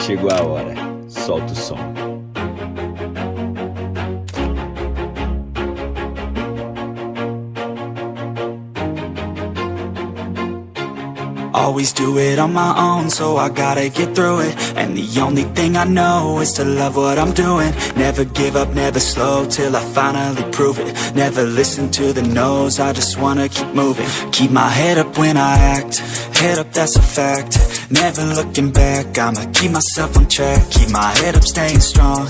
chegou a hora. Solta o som. Always do it on my own, so I gotta get through it. And the only thing I know is to love what I'm doing. Never give up, never slow, till I finally prove it. Never listen to the no's, I just wanna keep moving. Keep my head up when I act, head up, that's a fact. Never looking back, I'ma keep myself on track. Keep my head up, staying strong,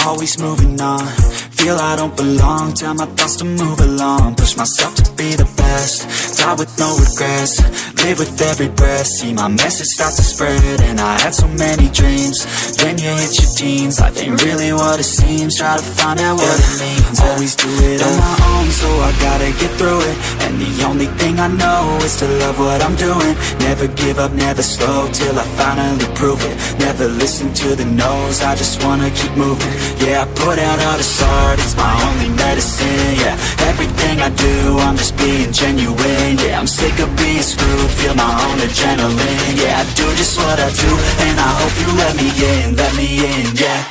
always moving on. Feel I don't belong, tell my thoughts to move along. Push myself to be the best, die with no regrets. Live with every breath, see my message start to spread. And I had so many dreams, then you hit your teens. Life ain't really what it seems, try to find out what it means. Always do it on my own, so I gotta get through it. And the only thing I know is to love what I'm doing. Never give up, never slow, till I finally prove it. Never listen to the no's, I just wanna keep moving. Yeah, I put out all this art, it's my only medicine. Yeah, everything I do, I'm just being genuine. Yeah, I'm sick of being screwed, feel my own adrenaline. Yeah, I do just what I do, and I hope you let me in, yeah.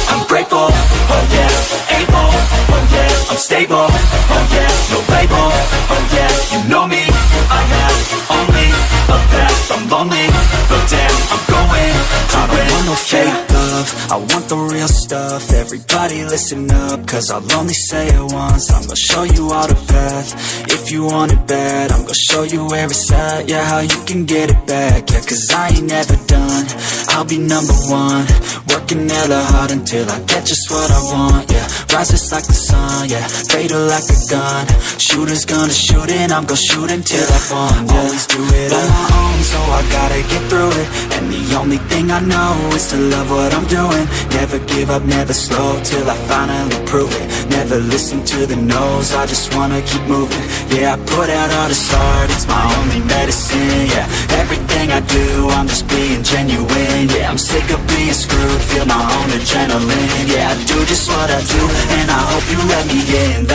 I'm grateful, oh yeah, able, oh yeah, I'm stable, oh yeah, no label, oh yeah, you know me, I have only a path, I'm lonely, but damn, I'm going to win. I don't want no fake love, I want the real stuff. Everybody listen up, cause I'll only say it once. I'm gonna show you all the path, if you want it bad. I'm gonna show you where it's at, yeah, how you can get it back. Yeah, cause I ain't never done, I'll be number one. Working hella hard until I get just what I want, yeah. Rises like the sun, yeah, fatal like a gun. Shooter's gonna shoot and I'm gonna shoot until I fall, yeah. Always do it on my own, so I gotta get through it. And the only thing I know is to love what I'm doing. Never give up, never slow, till I finally prove it. Never listen to the no's, I just wanna keep moving. Yeah, I put out all this art, it's my only medicine. Yeah, everything I do, I'm just being genuine. Yeah, I'm sick of being screwed, feel my own adrenaline. Yeah, I do just what I do, and I hope you let me in,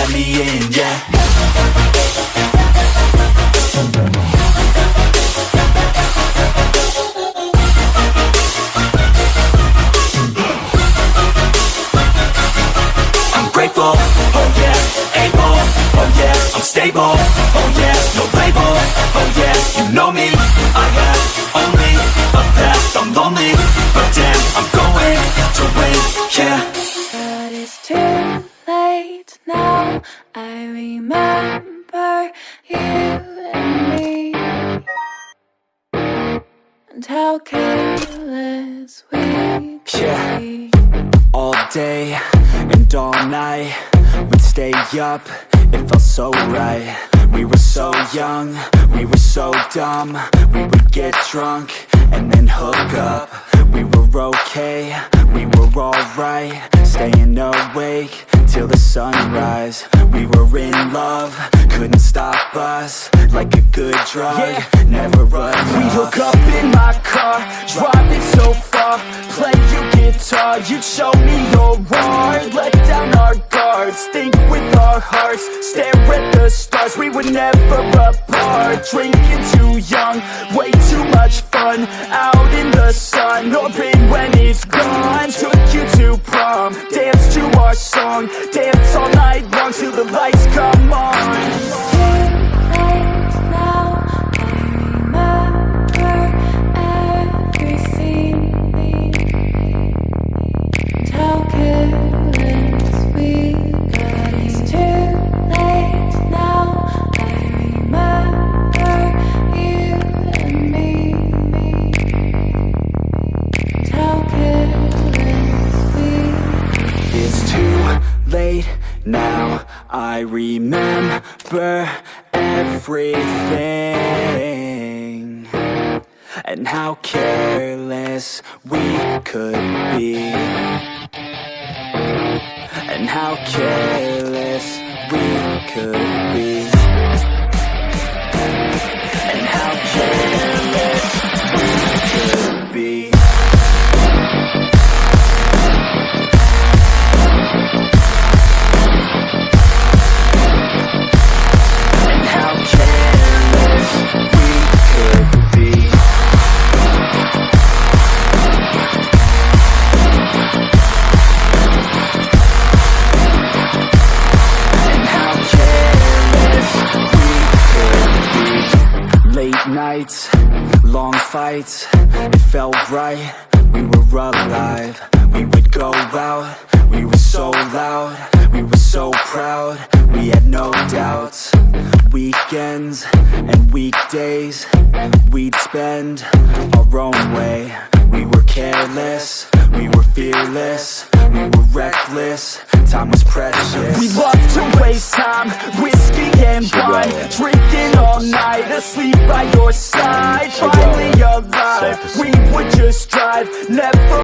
yeah. I'm grateful, oh yeah, able, oh yeah, I'm stable, oh yeah, no label, oh yeah, you know me, I have only a path, I'm lonely, but damn, I'm going to win, yeah. But it's too late now, I remember you and me, and how careless we could be. All day and all night, we'd stay up, it felt so right. We were so young, we were so dumb. We would get drunk and then hook up. We were okay, we were alright. Staying awake till the sunrise. We were in love, couldn't stop us. Like a good drug, yeah. Never run off. We hook up in my car, driving so far. Play you guitar, you'd show me your art. Let down our guards, think with our hearts. Stare at the stars, we were never apart. Drinking too young, way too much fun. Out in the sun, no pain when it's gone. Took you to prom, dance to our song. Dance all night long till the lights come on. Now I remember everything, and how careless we could be, and how careless we could be, and how careless we could be. nights, long fights, it felt right. We were alive, we would go out, we were so loud, we were so proud, we had no doubts. Weekends and weekdays, we'd spend our own way. We were careless, we were fearless, we were reckless, time was precious. We loved to waste time, whiskey and wine, drinking all night, asleep by your side. Finally alive, we would just drive, never